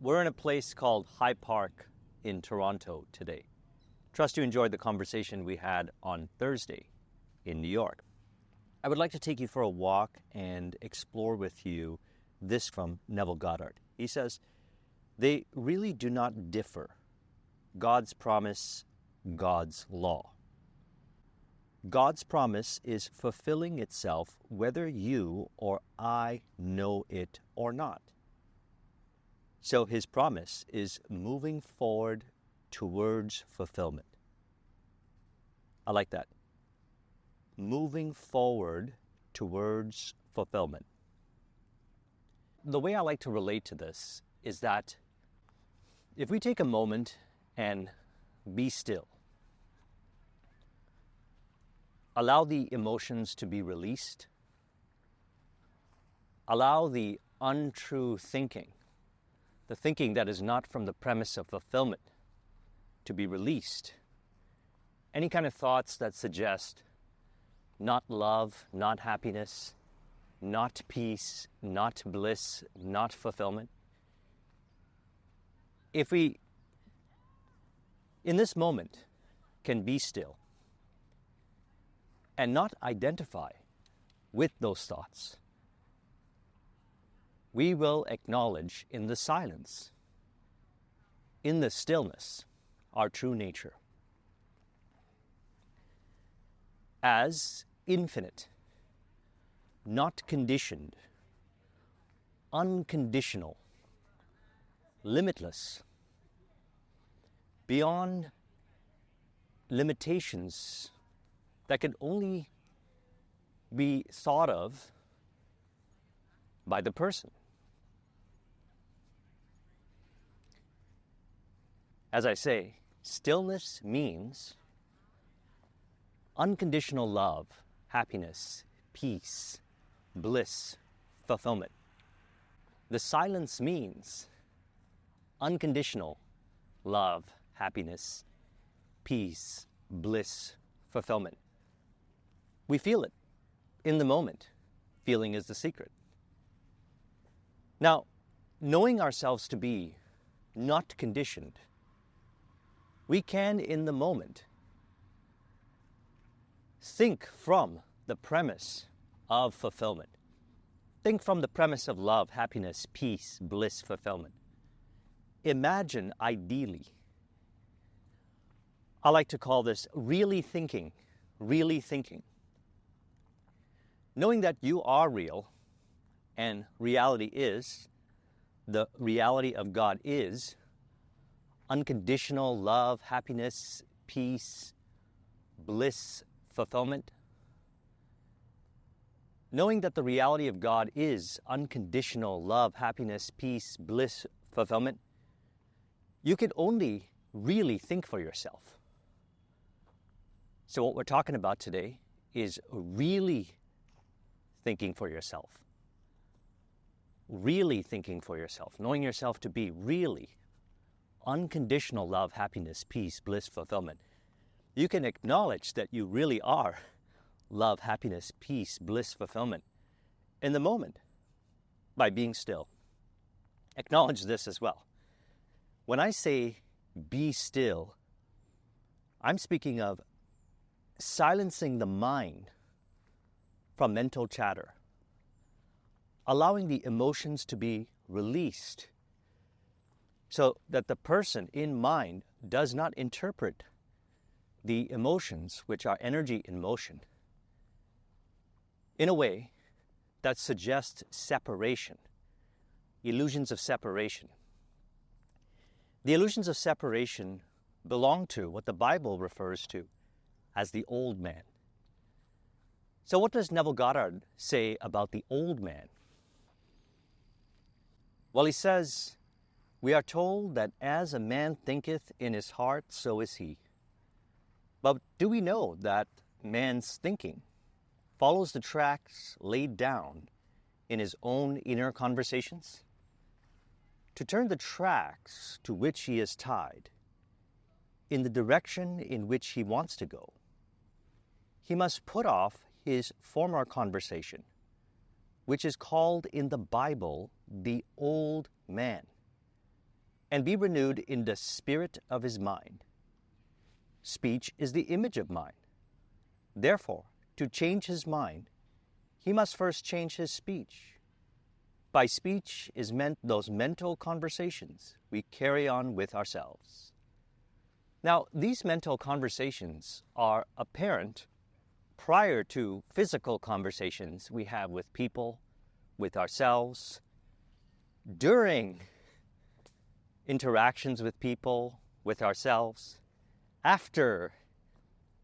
We're in a place called High Park in Toronto today. Trust you enjoyed the conversation we had on Thursday in New York. I would like to take you for a walk and explore with you this from Neville Goddard. He says, they really do not differ. God's promise, God's law. God's promise is fulfilling itself whether you or I know it or not. So his promise is moving forward towards fulfillment. I like that. Moving forward towards fulfillment. The way I like to relate to this is that if we take a moment and be still, allow the emotions to be released, allow the untrue thinking, the thinking that is not from the premise of fulfillment, to be released. Any kind of thoughts that suggest not love, not happiness, not peace, not bliss, not fulfillment. If we, in this moment, can be still and not identify with those thoughts, we will acknowledge in the silence, in the stillness, our true nature as infinite, not conditioned, unconditional, limitless, beyond limitations that can only be thought of by the person. As I say, stillness means unconditional love, happiness, peace, bliss, fulfillment. The silence means unconditional love, happiness, peace, bliss, fulfillment. We feel it in the moment. Feeling is the secret. Now, knowing ourselves to be not conditioned, we can, in the moment, think from the premise of fulfillment. Think from the premise of love, happiness, peace, bliss, fulfillment. Imagine, ideally, I like to call this really thinking, really thinking. Knowing that you are real and reality is, the reality of God is, unconditional love, happiness, peace, bliss, fulfillment. Knowing that the reality of God is unconditional love, happiness, peace, bliss, fulfillment, you can only really think for yourself. So what we're talking about today is really thinking for yourself. Really thinking for yourself, knowing yourself to be really unconditional love, happiness, peace, bliss, fulfillment. You can acknowledge that you really are love, happiness, peace, bliss, fulfillment in the moment by being still. Acknowledge this as well. When I say be still, I'm speaking of silencing the mind from mental chatter, allowing the emotions to be released so that the person in mind does not interpret the emotions, which are energy in motion, in a way that suggests separation, illusions of separation. The illusions of separation belong to what the Bible refers to as the old man. So what does Neville Goddard say about the old man? Well, he says, we are told that as a man thinketh in his heart, so is he. But do we know that man's thinking follows the tracks laid down in his own inner conversations? To turn the tracks to which he is tied in the direction in which he wants to go, he must put off his former conversation, which is called in the Bible the old man. and be renewed in the spirit of his mind. Speech is the image of mind. Therefore, to change his mind, he must first change his speech. By speech is meant those mental conversations we carry on with ourselves. Now, these mental conversations are apparent prior to physical conversations we have with people, with ourselves, during interactions with people, with ourselves, after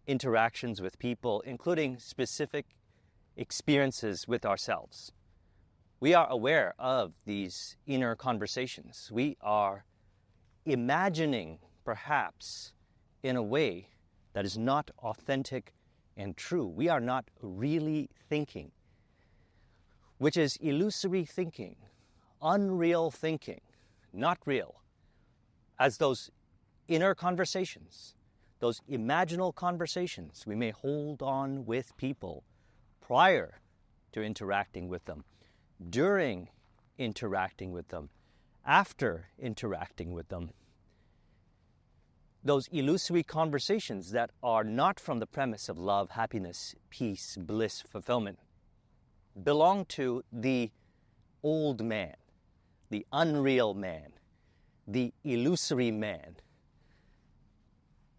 interactions with people, including specific experiences with ourselves. We are aware of these inner conversations. We are imagining, perhaps, in a way that is not authentic and true. We are not really thinking, which is illusory thinking, unreal thinking, not real, as those inner conversations, those imaginal conversations we may hold on with people prior to interacting with them, during interacting with them, after interacting with them. Those illusory conversations that are not from the premise of love, happiness, peace, bliss, fulfillment, belong to the old man, the unreal man, the illusory man.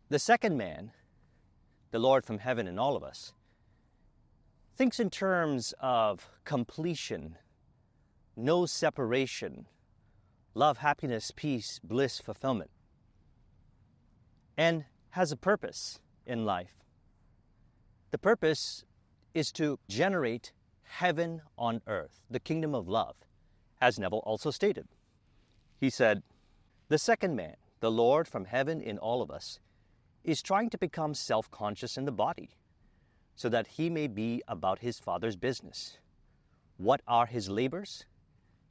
The second man, the Lord from heaven in all of us, thinks in terms of completion, no separation, love, happiness, peace, bliss, fulfillment, and has a purpose in life. The purpose is to generate heaven on earth, the kingdom of love, as Neville also stated. He said, the second man, the Lord from heaven in all of us, is trying to become self-conscious in the body so that he may be about his Father's business. What are his labors?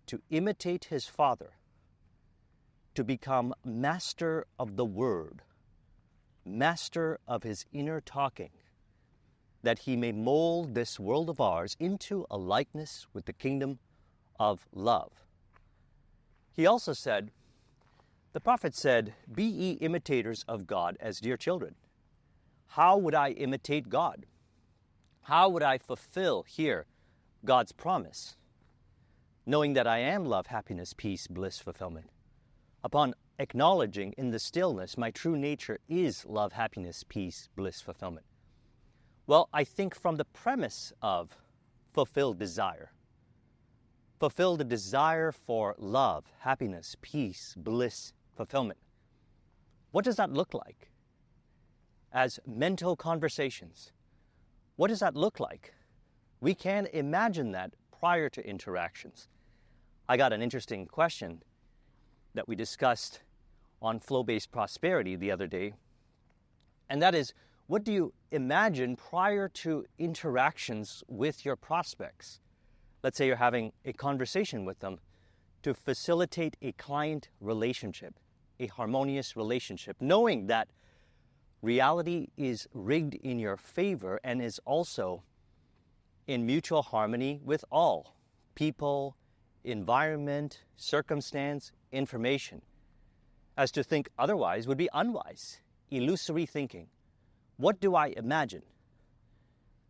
To imitate his Father, to become master of the Word, master of his inner talking, that he may mold this world of ours into a likeness with the kingdom of love. He also said, the prophet said, be ye imitators of God as dear children. How would I imitate God? How would I fulfill here God's promise, knowing that I am love, happiness, peace, bliss, fulfillment? Upon acknowledging in the stillness my true nature is love, happiness, peace, bliss, fulfillment. Well, I think from the premise of fulfilled desire. Fulfill the desire for love, happiness, peace, bliss, fulfillment. What does that look like? As mental conversations. What does that look like? We can imagine that prior to interactions. I got an interesting question that we discussed on flow-based prosperity the other day, and that is, what do you imagine prior to interactions with your prospects? Let's say you're having a conversation with them to facilitate a client relationship, a harmonious relationship, knowing that reality is rigged in your favor and is also in mutual harmony with all people, environment, circumstance, information. As to think otherwise would be unwise, illusory thinking. What do I imagine?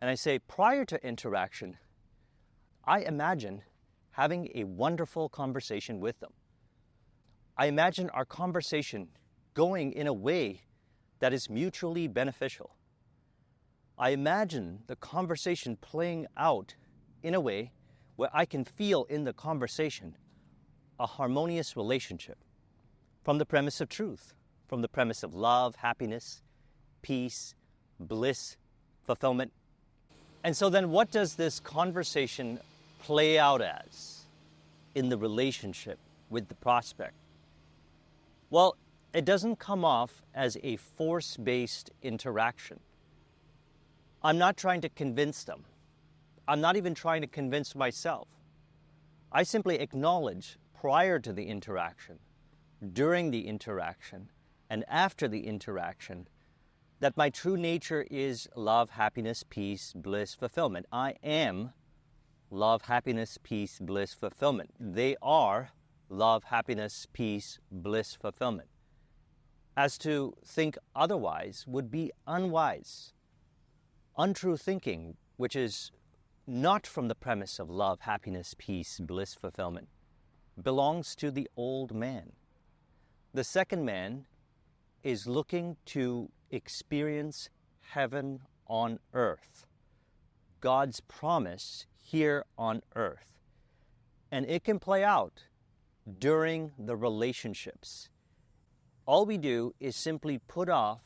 And I say, prior to interaction, I imagine having a wonderful conversation with them. I imagine our conversation going in a way that is mutually beneficial. I imagine the conversation playing out in a way where I can feel in the conversation a harmonious relationship from the premise of truth, from the premise of love, happiness, peace, bliss, fulfillment. And so then what does this conversation play out as in the relationship with the prospect? Well, it doesn't come off as a force-based interaction. I'm not trying to convince them. I'm not even trying to convince myself. I simply acknowledge prior to the interaction, during the interaction, and after the interaction that my true nature is love, happiness, peace, bliss, fulfillment. I am love, happiness, peace, bliss, fulfillment. They are love, happiness, peace, bliss, fulfillment. As to think otherwise would be unwise. Untrue thinking, which is not from the premise of love, happiness, peace, bliss, fulfillment, belongs to the old man. The second man is looking to experience heaven on earth, God's promise here on earth. And it can play out during the relationships. All we do is simply put off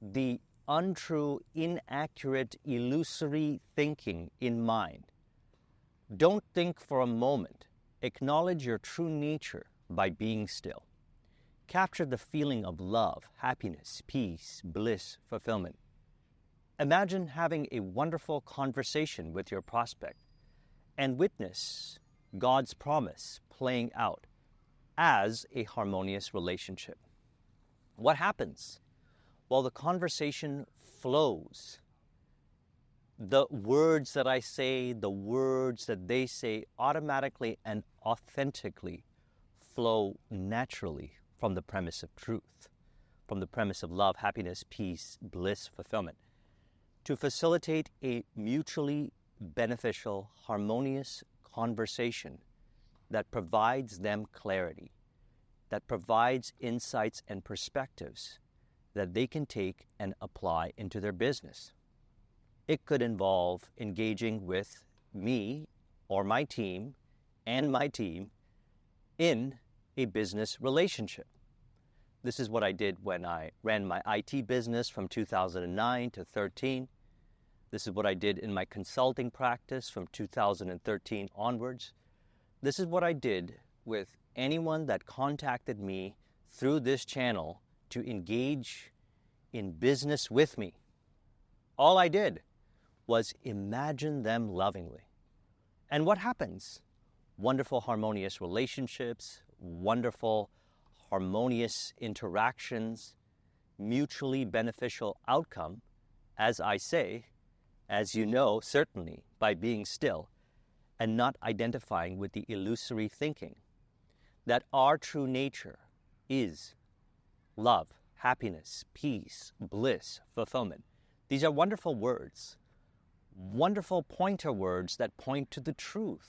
the untrue, inaccurate, illusory thinking in mind. Don't think for a moment. Acknowledge your true nature by being still. Capture the feeling of love, happiness, peace, bliss, fulfillment. Imagine having a wonderful conversation with your prospect and witness God's promise playing out as a harmonious relationship. What happens? Well, the conversation flows. The words that I say, the words that they say automatically and authentically flow naturally from the premise of truth, from the premise of love, happiness, peace, bliss, fulfillment, to facilitate a mutually beneficial, harmonious conversation that provides them clarity, that provides insights and perspectives that they can take and apply into their business. It could involve engaging with me or my team and my team in a business relationship. This is what I did when I ran my IT business from 2009 to 13. This is what I did in my consulting practice from 2013 onwards. This is what I did with anyone that contacted me through this channel to engage in business with me. All I did was imagine them lovingly. And what happens? Wonderful harmonious relationships, wonderful harmonious interactions, mutually beneficial outcome, as I say, as you know, certainly by being still and not identifying with the illusory thinking that our true nature is love, happiness, peace, bliss, fulfillment. These are wonderful words, wonderful pointer words that point to the true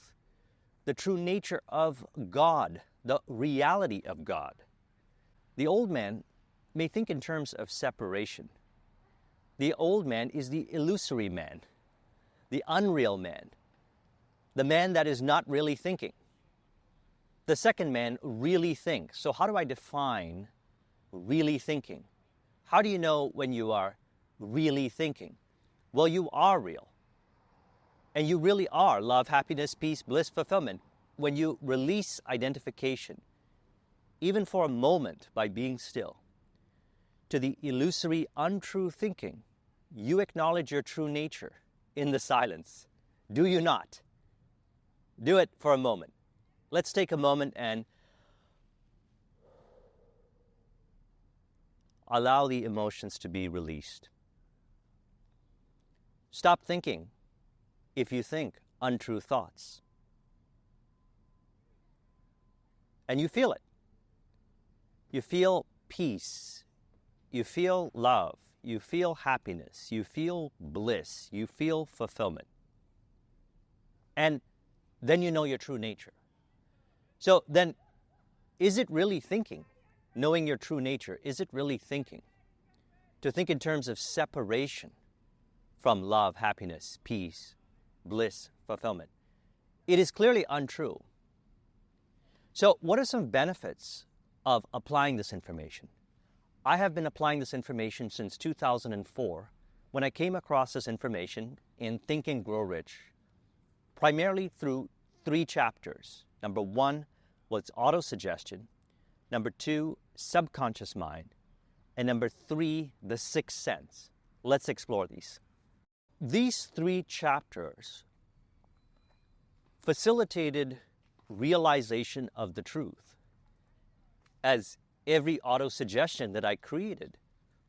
nature of God, the reality of God. The old man may think in terms of separation. The old man is the illusory man, the unreal man, the man that is not really thinking. The second man really thinks. So how do I define really thinking? How do you know when you are really thinking? Well, you are real. And you really are love, happiness, peace, bliss, fulfillment. When you release identification, even for a moment by being still, to the illusory, untrue thinking, you acknowledge your true nature in the silence. Do you not? Do it for a moment. Let's take a moment and allow the emotions to be released. Stop thinking if you think untrue thoughts. And you feel it. You feel peace. You feel love. You feel happiness. You feel bliss. You feel fulfillment. And then you know your true nature. So then, is it really thinking? Knowing your true nature, is it really thinking? To think in terms of separation from love, happiness, peace, bliss, fulfillment. It is clearly untrue. So what are some benefits of applying this information? I have been applying this information since 2004 when I came across this information in Think and Grow Rich, primarily through 3 chapters. Number 1 was autosuggestion. Number 2, subconscious mind. And number 3, the sixth sense. Let's explore these. These 3 chapters facilitated realization of the truth, as every autosuggestion that I created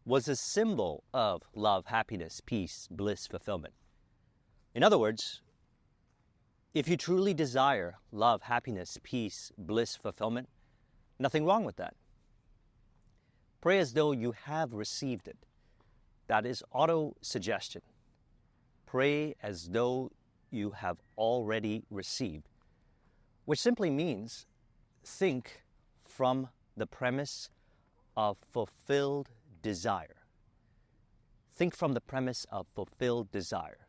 was a symbol of love, happiness, peace, bliss, fulfillment. In other words, If you truly desire love, happiness, peace, bliss, fulfillment, nothing wrong with that. Pray as though you have received it. That is auto-suggestion. Pray as though you have already received, which simply means think from the premise of fulfilled desire. Think from the premise of fulfilled desire.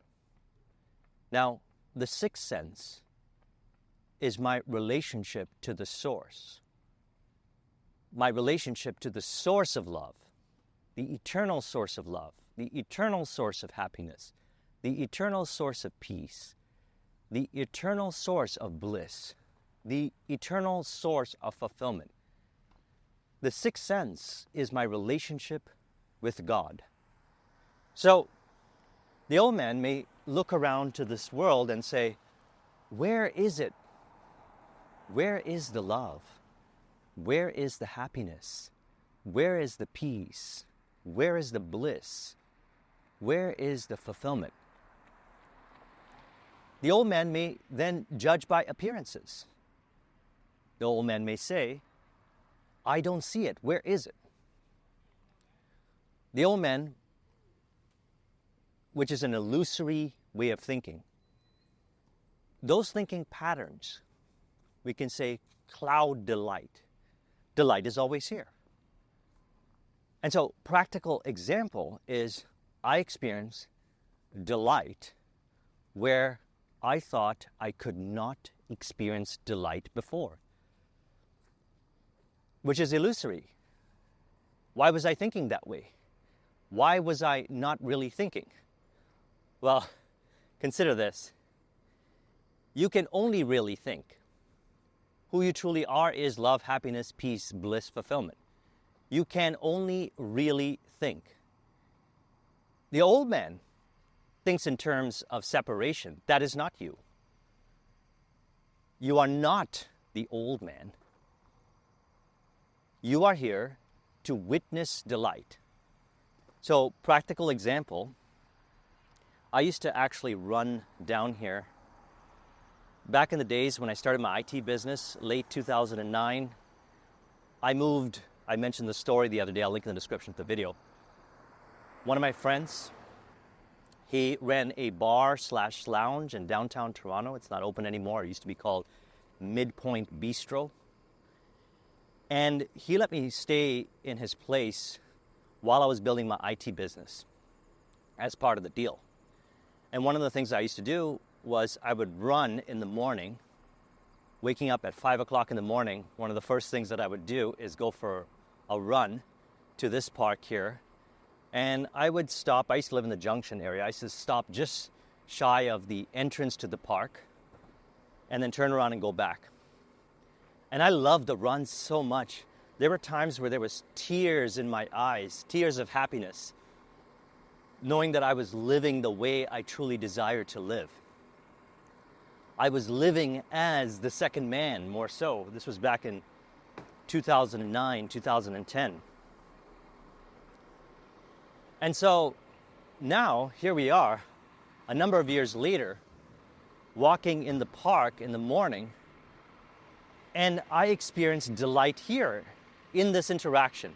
Now, the sixth sense is my relationship to the source. My relationship to the source of love, the eternal source of love, the eternal source of happiness, the eternal source of peace, the eternal source of bliss, the eternal source of fulfillment. The sixth sense is my relationship with God. So, the old man may look around to this world and say, where is it? Where is the love? Where is the happiness? Where is the peace? Where is the bliss? Where is the fulfillment? The old man may then judge by appearances. The old man may say, I don't see it. Where is it? The old man, which is an illusory way of thinking, those thinking patterns, we can say, cloud delight. Delight is always here. And so, practical example is I experience delight where I thought I could not experience delight before, which is illusory. Why was I thinking that way? Why was I not really thinking? Well, consider this. You can only really think. Who you truly are is love, happiness, peace, bliss, fulfillment. You can only really think. The old man thinks in terms of separation. That is not you. You are not the old man. You are here to witness delight. So, practical example, I used to actually run down here. Back in the days when I started my IT business, late 2009, I moved. I mentioned the story the other day. I'll link in the description of the video. One of my friends, he ran a bar/lounge in downtown Toronto. It's not open anymore. It used to be called Midpoint Bistro. And he let me stay in his place while I was building my IT business as part of the deal. And one of the things I used to do was I would run in the morning, waking up at 5 o'clock in the morning. One of the first things that I would do is go for a run to this park here. And I would stop. I used to live in the Junction area. I used to stop just shy of the entrance to the park and then turn around and go back. And I loved the run so much. There were times where there was tears in my eyes, tears of happiness, knowing that I was living the way I truly desired to live. I was living as the second man, more so. This was back in 2009, 2010. And so now, here we are, a number of years later, walking in the park in the morning, and I experienced delight here in this interaction.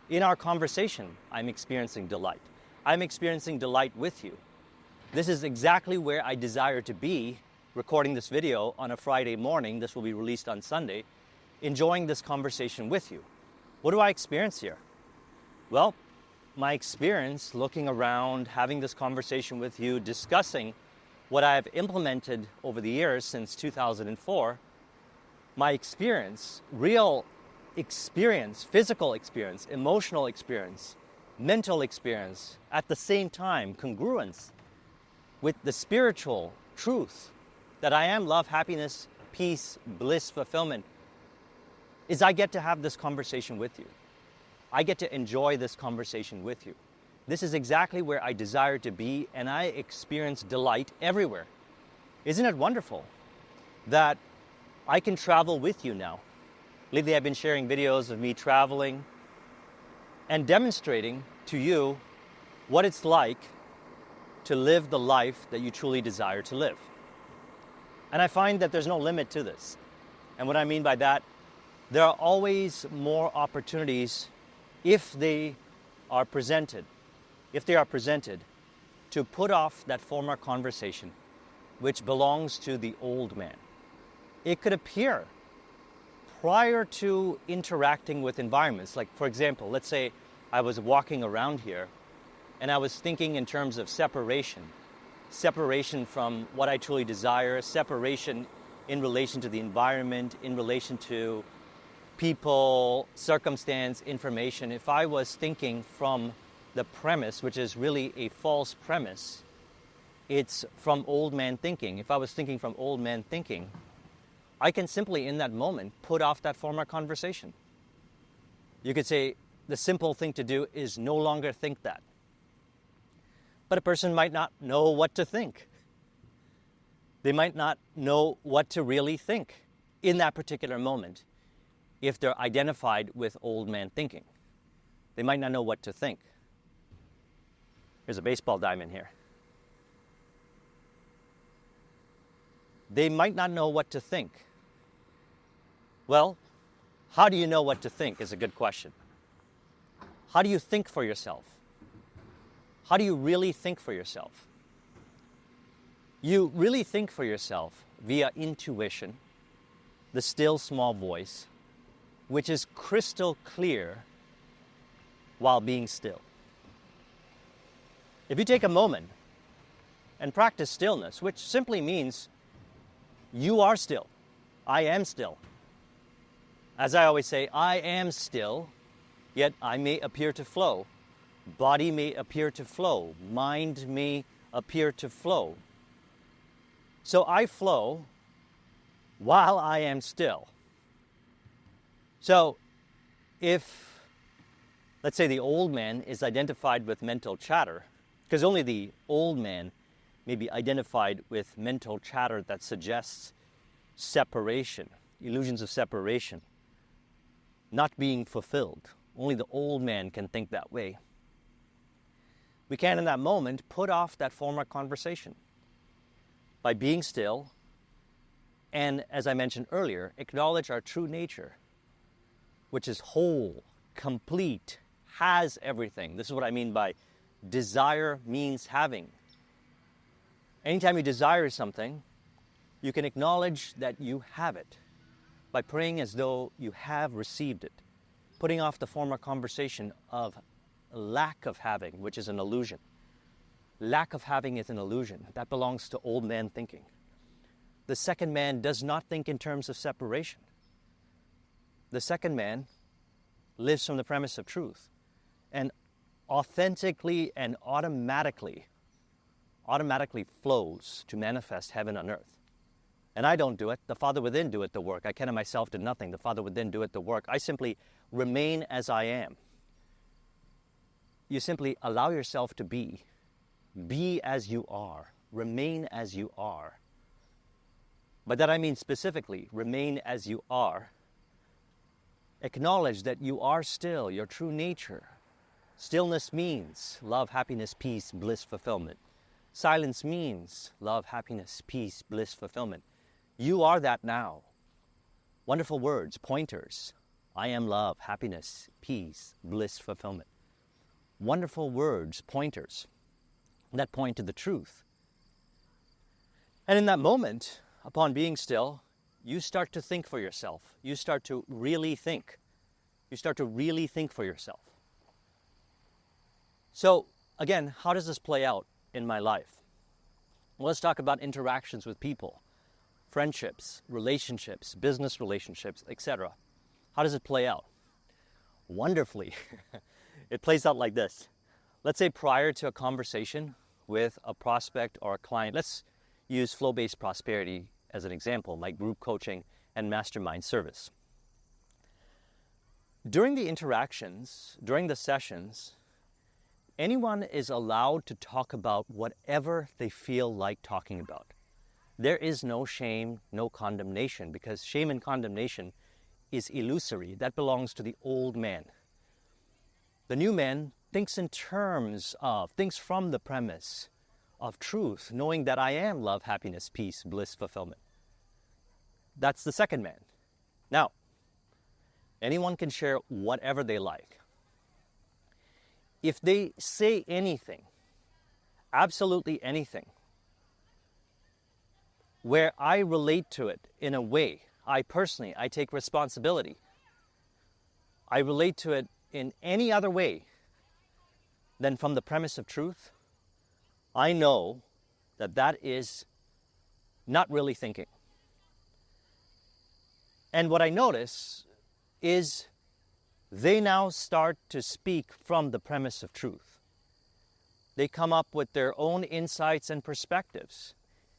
In our conversation, I'm experiencing delight. I'm experiencing delight with you. This is exactly where I desire to be, recording this video on a Friday morning. This will be released on Sunday, enjoying this conversation with you. What do I experience here? Well, my experience looking around, having this conversation with you, discussing what I have implemented over the years since 2004, my experience, real experience, physical experience, emotional experience, mental experience, at the same time, congruence with the spiritual truth that I am love, happiness, peace, bliss, fulfillment, is I get to have this conversation with you. I get to enjoy this conversation with you. This is exactly where I desire to be, and I experience delight everywhere. Isn't it wonderful that I can travel with you now? Lately, I've been sharing videos of me traveling and demonstrating to you what it's like to live the life that you truly desire to live. And I find that there's no limit to this. And what I mean by that, there are always more opportunities if they are presented, to put off that former conversation which belongs to the old man. It could appear prior to interacting with environments. Like, for example, let's say I was walking around here and I was thinking in terms of separation from what I truly desire, separation in relation to the environment, in relation to people, circumstance, information. If I was thinking from the premise, which is really a false premise, it's from old man thinking. If I was thinking from old man thinking, I can simply in that moment put off that former conversation. You could say the simple thing to do is no longer think that. But a person might not know what to think. They might not know what to really think in that particular moment if they're identified with old man thinking. They might not know what to think. There's a baseball diamond here. They might not know what to think. Well, how do you know what to think is a good question. How do you think for yourself? How do you really think for yourself? You really think for yourself via intuition, the still small voice, which is crystal clear while being still. If you take a moment and practice stillness, which simply means you are still, I am still. As I always say, I am still, yet I may appear to flow. Body may appear to flow. Mind may appear to flow. So I flow while I am still. So if, let's say, the old man is identified with mental chatter, because only the old man may be identified with mental chatter that suggests separation, illusions of separation, not being fulfilled. Only the old man can think that way. We can, in that moment, put off that former conversation by being still and, as I mentioned earlier, acknowledge our true nature, which is whole, complete, has everything. This is what I mean by desire means having. Anytime you desire something, you can acknowledge that you have it by praying as though you have received it, putting off the former conversation of lack of having, which is an illusion. Lack of having is an illusion. That belongs to old man thinking. The second man does not think in terms of separation. The second man lives from the premise of truth and authentically and automatically flows to manifest heaven on earth. And I don't do it. The Father within doeth the work. I can of myself do nothing. The Father within doeth the work. I simply remain as I am. You simply allow yourself to be. Be as you are. Remain as you are. By that I mean specifically, remain as you are. Acknowledge that you are still, your true nature. Stillness means love, happiness, peace, bliss, fulfillment. Silence means love, happiness, peace, bliss, fulfillment. You are that now. Wonderful words, pointers. I am love, happiness, peace, bliss, fulfillment. Wonderful words, pointers that point to the truth. And in that moment, upon being still, you start to think for yourself. You start to really think. You start to really think for yourself. So, again, how does this play out in my life? Well, let's talk about interactions with people, friendships, relationships, business relationships, etc. How does it play out? Wonderfully. It plays out like this. Let's say prior to a conversation with a prospect or a client, let's use flow-based prosperity as an example, like group coaching and mastermind service. During the interactions, during the sessions, anyone is allowed to talk about whatever they feel like talking about. There is no shame, no condemnation, because shame and condemnation is illusory. That belongs to the old man. The new man thinks from the premise of truth, knowing that I am love, happiness, peace, bliss, fulfillment. That's the second man. Now, anyone can share whatever they like. If they say anything, absolutely anything, where I relate to it in a way, I take responsibility. I relate to it in any other way than from the premise of truth, I know that that is not really thinking. And what I notice is they now start to speak from the premise of truth. They come up with their own insights and perspectives.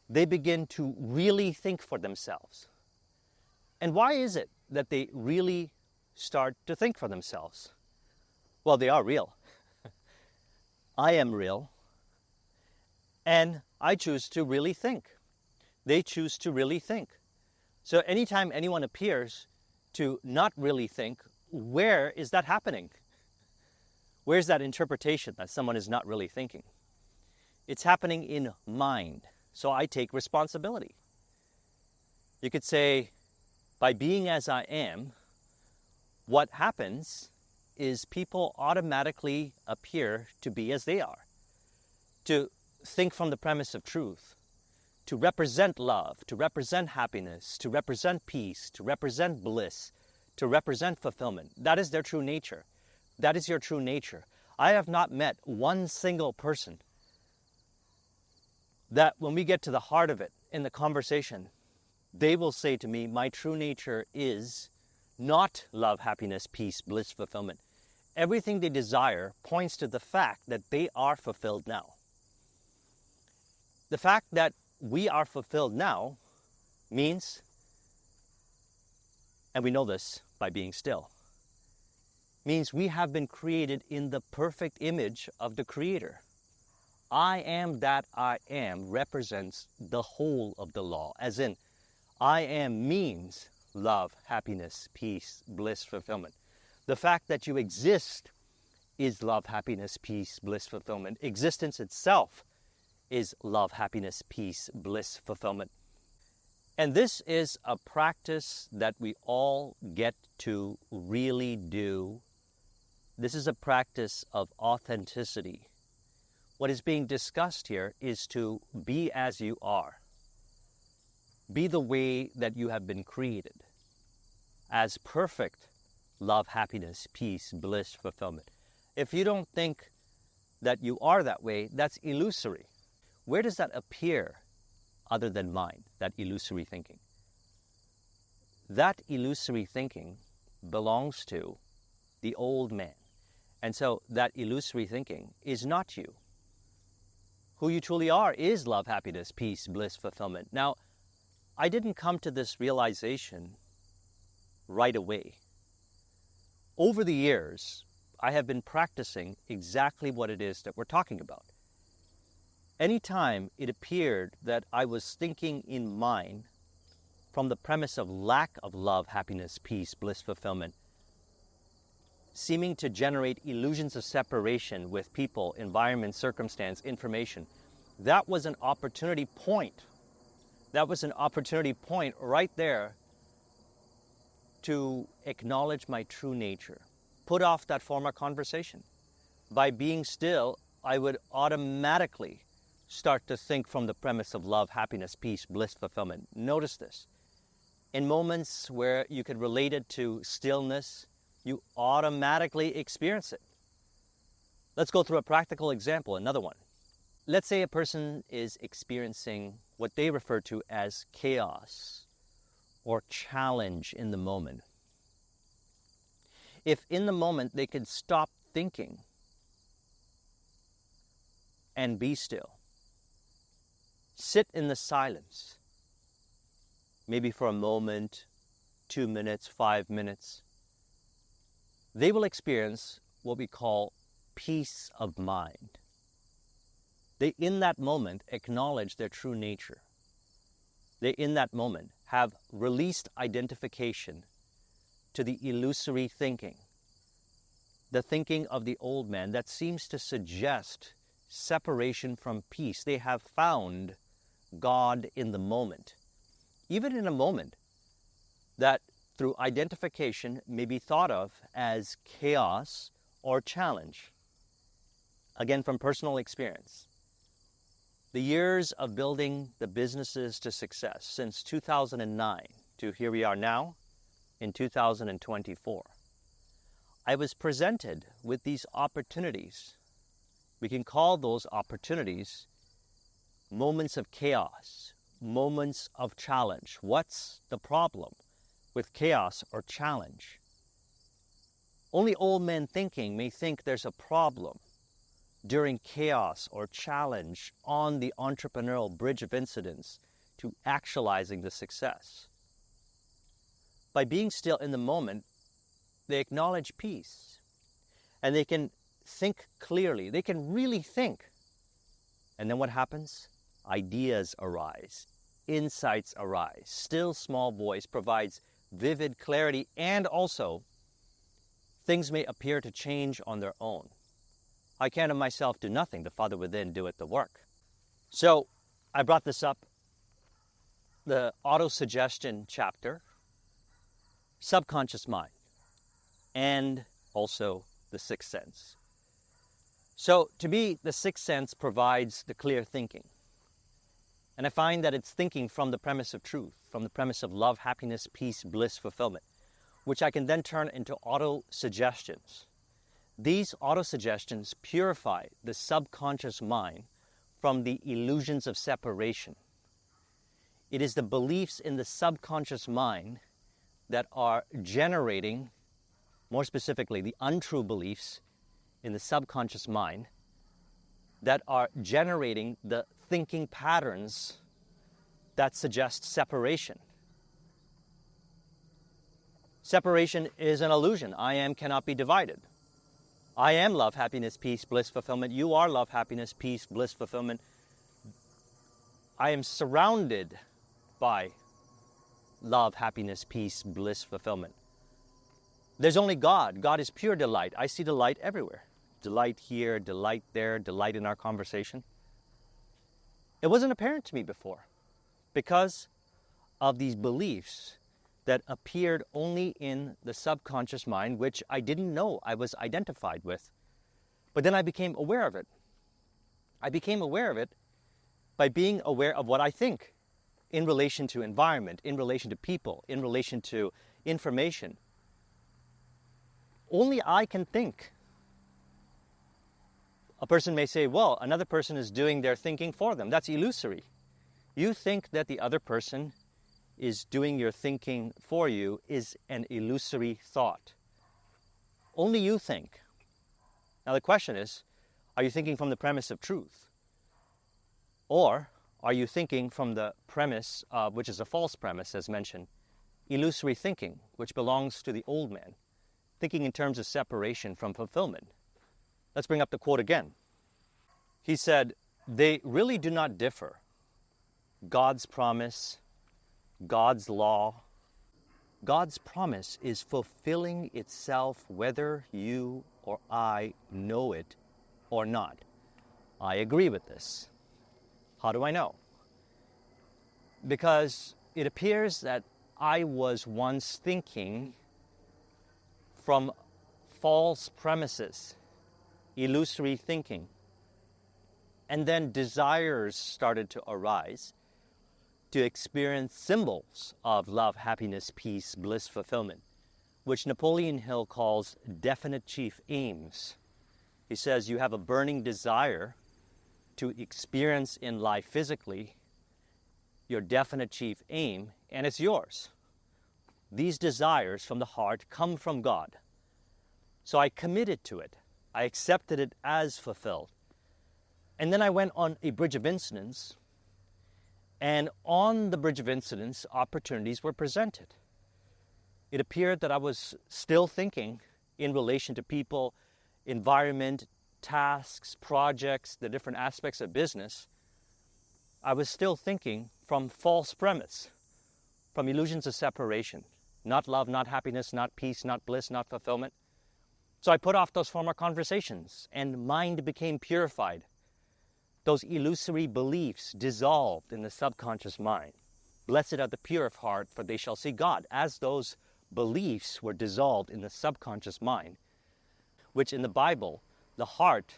They begin to really think for themselves. And why is it that they really start to think for themselves? Well, they are real. I am real. And I choose to really think. They choose to really think. So anytime anyone appears to not really think, where is that happening? Where's that interpretation that someone is not really thinking? It's happening in mind. So I take responsibility. You could say, by being as I am, what happens is people automatically appear to be as they are, to think from the premise of truth, to represent love, to represent happiness, to represent peace, to represent bliss, to represent fulfillment. That is their true nature. That is your true nature. I have not met one single person that when we get to the heart of it in the conversation, they will say to me, my true nature is not love, happiness, peace, bliss, fulfillment. Everything they desire points to the fact that they are fulfilled now. The fact that we are fulfilled now means, and we know this by being still, means we have been created in the perfect image of the Creator. I am that I am represents the whole of the law, as in, I am means love, happiness, peace, bliss, fulfillment. The fact that you exist is love, happiness, peace, bliss, fulfillment. Existence itself is love, happiness, peace, bliss, fulfillment. And this is a practice that we all get to really do. This is a practice of authenticity. What is being discussed here is to be as you are. Be the way that you have been created, as perfect love, happiness, peace, bliss, fulfillment. If you don't think that you are that way, that's illusory. Where does that appear other than mind, that illusory thinking? That illusory thinking belongs to the old man. And so that illusory thinking is not you. Who you truly are is love, happiness, peace, bliss, fulfillment. Now, I didn't come to this realization right away. Over the years, I have been practicing exactly what it is that we're talking about. Anytime it appeared that I was thinking in mind from the premise of lack of love, happiness, peace, bliss, fulfillment, seeming to generate illusions of separation with people, environment, circumstance, information, that was an opportunity point. That was an opportunity point right there to acknowledge my true nature. Put off that former conversation. By being still, I would automatically start to think from the premise of love, happiness, peace, bliss, fulfillment. Notice this. In moments where you could relate it to stillness, you automatically experience it. Let's go through a practical example, another one. Let's say a person is experiencing what they refer to as chaos or challenge in the moment. If in the moment they could stop thinking and be still, sit in the silence, maybe for a moment, 2 minutes, 5 minutes, they will experience what we call peace of mind. They, in that moment, acknowledge their true nature. They, in that moment, have released identification to the illusory thinking, the thinking of the old man that seems to suggest separation from peace. They have found God in the moment. Even in a moment that through identification may be thought of as chaos or challenge. Again, from personal experience. The years of building the businesses to success since 2009 to here we are now in 2024. I was presented with these opportunities. We can call those opportunities moments of chaos, moments of challenge. What's the problem with chaos or challenge? Only old men thinking may think there's a problem during chaos or challenge on the entrepreneurial bridge of incidents to actualizing the success. By being still in the moment, they acknowledge peace and they can think clearly. They can really think. And then what happens? Ideas arise, insights arise. Still small voice provides vivid clarity, and also things may appear to change on their own. I can of myself do nothing, the Father within doeth the work. So I brought this up, the auto-suggestion chapter, subconscious mind, and also the sixth sense. So to me, the sixth sense provides the clear thinking. And I find that it's thinking from the premise of truth, from the premise of love, happiness, peace, bliss, fulfillment, which I can then turn into auto-suggestions. These auto-suggestions purify the subconscious mind from the illusions of separation. It is the beliefs in the subconscious mind that are generating, more specifically, the untrue beliefs in the subconscious mind that are generating the thinking patterns that suggest separation. Separation is an illusion. I am cannot be divided. I am love, happiness, peace, bliss, fulfillment. You are love, happiness, peace, bliss, fulfillment. I am surrounded by love, happiness, peace, bliss, fulfillment. There's only God. God is pure delight. I see delight everywhere. Delight here, delight there, delight in our conversation. It wasn't apparent to me before because of these beliefs that appeared only in the subconscious mind, which I didn't know I was identified with. But then I became aware of it. I became aware of it by being aware of what I think in relation to environment, in relation to people, in relation to information. Only I can think. A person may say, well, another person is doing their thinking for them. That's illusory. You think that the other person is doing your thinking for you is an illusory thought. Only you think. Now the question is, are you thinking from the premise of truth? Or are you thinking from the premise, which is a false premise as mentioned, illusory thinking, which belongs to the old man, thinking in terms of separation from fulfillment? Let's bring up the quote again. He said, they really do not differ. God's promise, God's law. God's promise is fulfilling itself whether you or I know it or not. I agree with this. How do I know? Because it appears that I was once thinking from false premises, illusory thinking. And then desires started to arise to experience symbols of love, happiness, peace, bliss, fulfillment, which Napoleon Hill calls definite chief aims. He says you have a burning desire to experience in life physically your definite chief aim, and it's yours. These desires from the heart come from God. So I committed to it. I accepted it as fulfilled. And then I went on a bridge of incidents, and on the bridge of incidents, opportunities were presented. It appeared that I was still thinking in relation to people, environment, tasks, projects, the different aspects of business. I was still thinking from false premise, from illusions of separation. Not love, not happiness, not peace, not bliss, not fulfillment. So I put off those former conversations, and mind became purified. Those illusory beliefs dissolved in the subconscious mind. Blessed are the pure of heart, for they shall see God. As those beliefs were dissolved in the subconscious mind, which in the Bible, the heart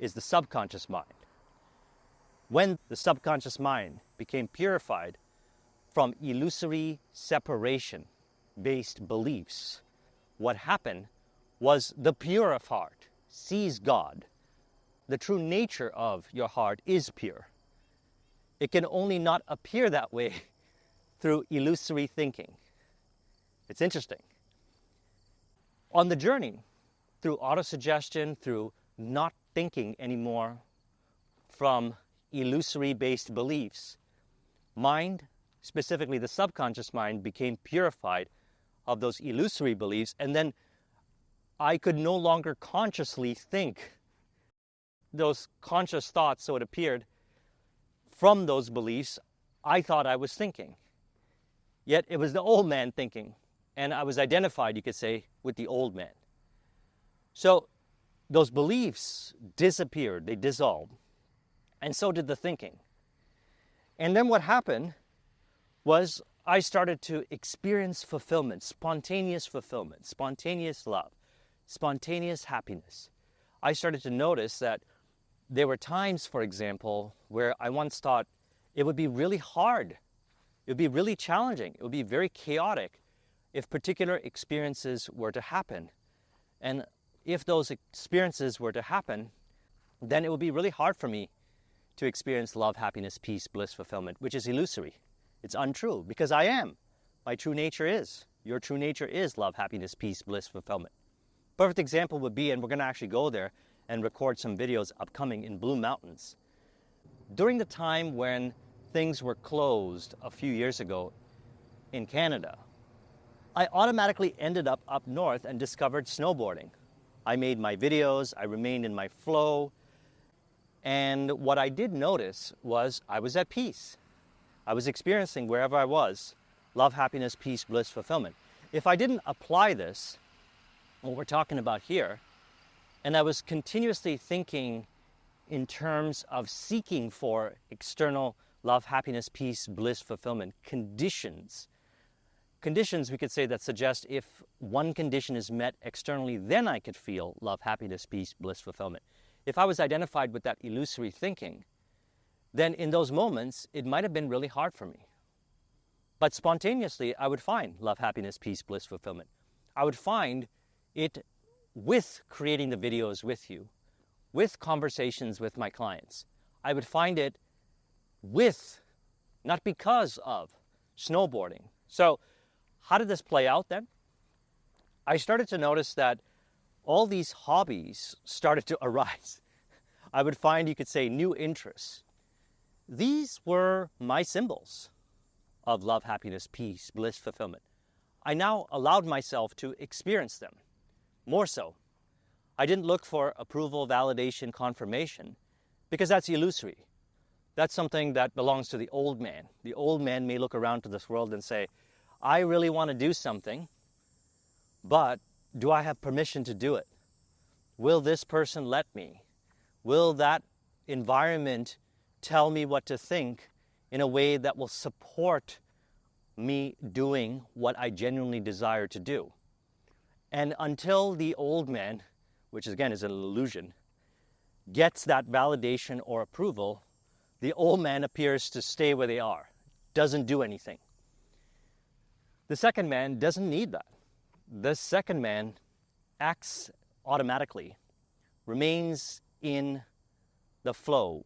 is the subconscious mind. When the subconscious mind became purified from illusory separation-based beliefs, what happened was the pure of heart sees God. The true nature of your heart is pure. It can only not appear that way through illusory thinking. It's interesting. On the journey, through autosuggestion, through not thinking anymore from illusory-based beliefs, mind, specifically the subconscious mind, became purified of those illusory beliefs, and then I could no longer consciously think those conscious thoughts, so it appeared, from those beliefs I thought I was thinking. Yet it was the old man thinking, and I was identified, you could say, with the old man. So those beliefs disappeared, they dissolved, and so did the thinking. And then what happened was I started to experience fulfillment, spontaneous love, spontaneous happiness. I started to notice that there were times, for example, where I once thought it would be really hard, it would be really challenging, it would be very chaotic if particular experiences were to happen. And if those experiences were to happen, then it would be really hard for me to experience love, happiness, peace, bliss, fulfillment, which is illusory. It's untrue, because I am. My true nature is. Your true nature is love, happiness, peace, bliss, fulfillment. Perfect example would be, and we're going to actually go there and record some videos upcoming in Blue Mountains. During the time when things were closed a few years ago in Canada, I automatically ended up north and discovered snowboarding. I made my videos, I remained in my flow, and what I did notice was I was at peace. I was experiencing, wherever I was, love, happiness, peace, bliss, fulfillment. If I didn't apply this, what we're talking about here, and I was continuously thinking in terms of seeking for external love, happiness, peace, bliss, fulfillment, conditions, we could say, that suggest if one condition is met externally, then I could feel love, happiness, peace, bliss, fulfillment. If I was identified with that illusory thinking, then in those moments, it might have been really hard for me. But spontaneously, I would find love, happiness, peace, bliss, fulfillment. I would find it with creating the videos with you, with conversations with my clients. I would find it with, not because of, snowboarding. So how did this play out then? I started to notice that all these hobbies started to arise. I would find, you could say, new interests. These were my symbols of love, happiness, peace, bliss, fulfillment. I now allowed myself to experience them, more so. I didn't look for approval, validation, confirmation, because that's illusory. That's something that belongs to the old man. The old man may look around to this world and say, I really want to do something, but do I have permission to do it? Will this person let me? Will that environment tell me what to think in a way that will support me doing what I genuinely desire to do? And until the old man, which again is an illusion, gets that validation or approval, the old man appears to stay where they are, doesn't do anything. The second man doesn't need that. The second man acts automatically, remains in the flow,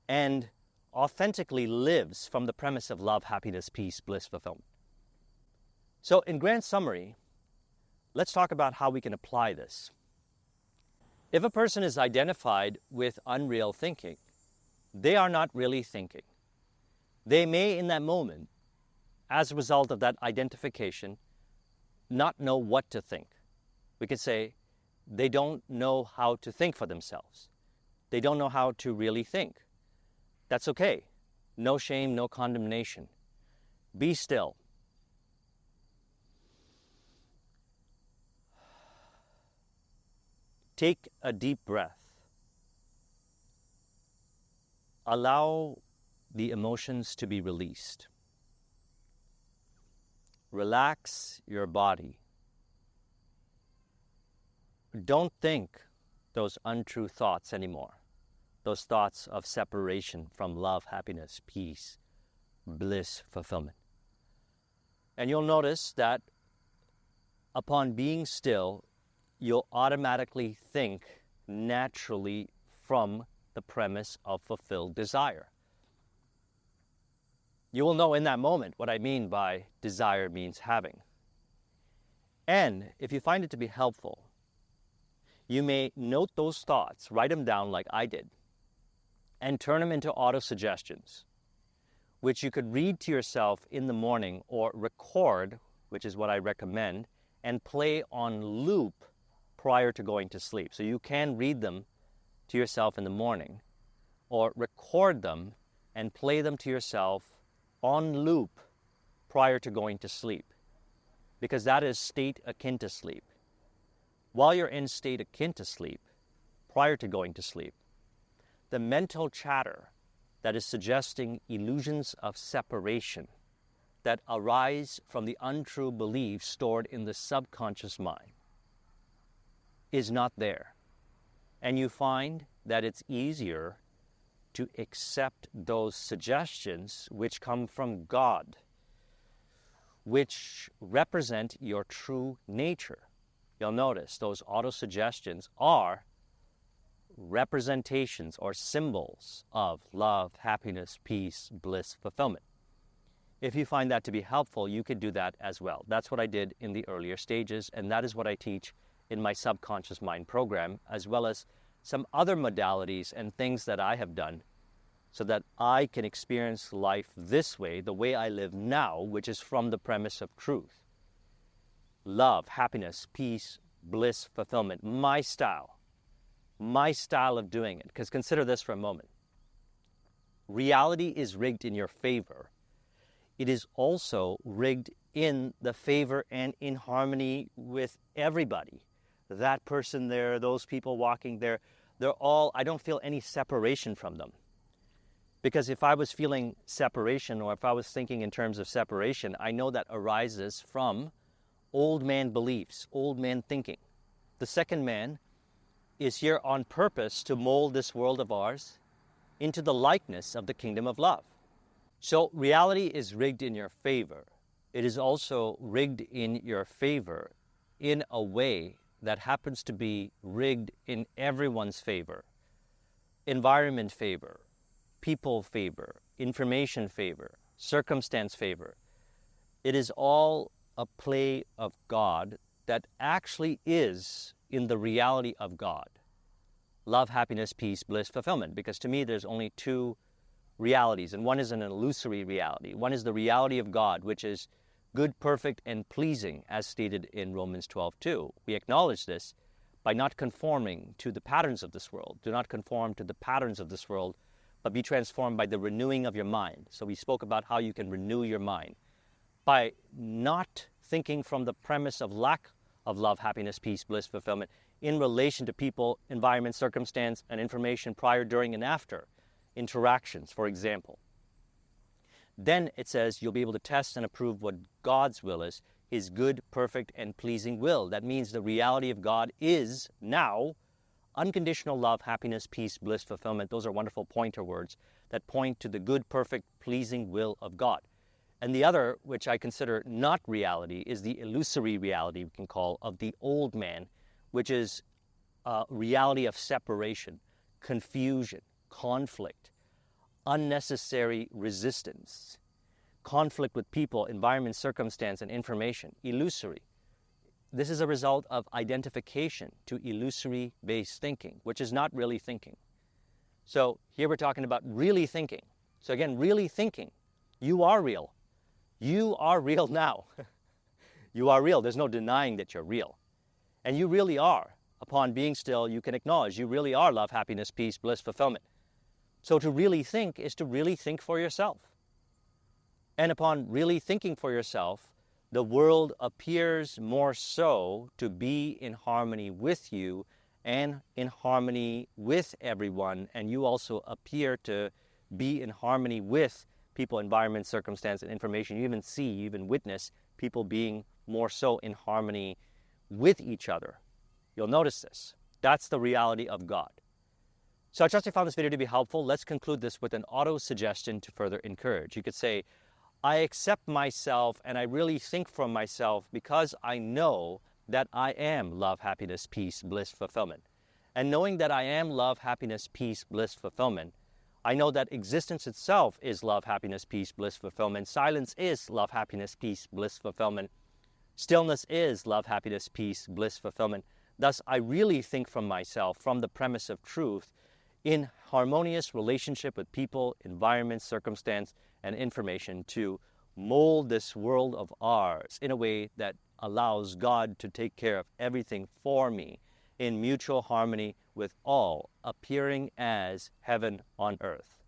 and authentically lives from the premise of love, happiness, peace, bliss, fulfillment. So in grand summary, let's talk about how we can apply this. If a person is identified with unreal thinking, they are not really thinking. They may, in that moment, as a result of that identification, not know what to think. We could say they don't know how to think for themselves. They don't know how to really think. That's okay. No shame, no condemnation. Be still. Take a deep breath. Allow the emotions to be released. Relax your body. Don't think those untrue thoughts anymore. Those thoughts of separation from love, happiness, peace, bliss, fulfillment. And you'll notice that upon being still, you'll automatically think naturally from the premise of fulfilled desire. You will know in that moment what I mean by desire means having. And if you find it to be helpful, you may note those thoughts, write them down like I did, and turn them into auto-suggestions, which you could read to yourself in the morning or record, which is what I recommend, and play on loop prior to going to sleep. So you can read them to yourself in the morning or record them and play them to yourself on loop prior to going to sleep, because that is state akin to sleep. While you're in state akin to sleep, prior to going to sleep, the mental chatter that is suggesting illusions of separation that arise from the untrue beliefs stored in the subconscious mind is not there. And you find that it's easier to accept those suggestions which come from God, which represent your true nature. You'll notice those auto-suggestions are representations or symbols of love, happiness, peace, bliss, fulfillment. If you find that to be helpful, you could do that as well. That's what I did in the earlier stages, and that is what I teach in my subconscious mind program, as well as some other modalities and things that I have done so that I can experience life this way, the way I live now, which is from the premise of truth. Love, happiness, peace, bliss, fulfillment, my style of doing it. Because consider this for a moment. Reality is rigged in your favor. It is also rigged in the favor and in harmony with everybody. That person there, those people walking there, they're all, I don't feel any separation from them. Because if I was feeling separation, or if I was thinking in terms of separation, I know that arises from old man beliefs, old man thinking. The second man is here on purpose to mold this world of ours into the likeness of the kingdom of love. So reality is rigged in your favor. It is also rigged in your favor in a way that happens to be rigged in everyone's favor. Environment favor, people favor, information favor, circumstance favor. It is all a play of God that actually is in the reality of God. Love, happiness, peace, bliss, fulfillment. Because to me, there's only two realities, and one is an illusory reality. One is the reality of God, which is good, perfect, and pleasing, as stated in Romans 12:2. We acknowledge this by not conforming to the patterns of this world. Do not conform to the patterns of this world, but be transformed by the renewing of your mind. So we spoke about how you can renew your mind by not thinking from the premise of lack of love, happiness, peace, bliss, fulfillment in relation to people, environment, circumstance, and information prior, during, and after interactions, for example. Then it says you'll be able to test and approve what God's will is, His good, perfect, and pleasing will. That means the reality of God is now unconditional love, happiness, peace, bliss, fulfillment. Those are wonderful pointer words that point to the good, perfect, pleasing will of God. And the other, which I consider not reality, is the illusory reality, we can call, of the old man, which is a reality of separation, confusion, conflict, unnecessary resistance, conflict with people, environment, circumstance, and information, illusory. This is a result of identification to illusory-based thinking, which is not really thinking. So here we're talking about really thinking. So again, really thinking. You are real. You are real now. You are real. There's no denying that you're real. And you really are. Upon being still, you can acknowledge you really are love, happiness, peace, bliss, fulfillment. So to really think is to really think for yourself. And upon really thinking for yourself, the world appears more so to be in harmony with you and in harmony with everyone. And you also appear to be in harmony with people, environment, circumstance, and information. You even see, you even witness people being more so in harmony with each other. You'll notice this. That's the reality of God. So I trust you found this video to be helpful. Let's conclude this with an auto-suggestion to further encourage. You could say, I accept myself and I really think for myself because I know that I am love, happiness, peace, bliss, fulfillment. And knowing that I am love, happiness, peace, bliss, fulfillment, I know that existence itself is love, happiness, peace, bliss, fulfillment. Silence is love, happiness, peace, bliss, fulfillment. Stillness is love, happiness, peace, bliss, fulfillment. Thus, I really think from myself, from the premise of truth, in harmonious relationship with people, environment, circumstance, and information to mold this world of ours in a way that allows God to take care of everything for me in mutual harmony with all, appearing as heaven on earth.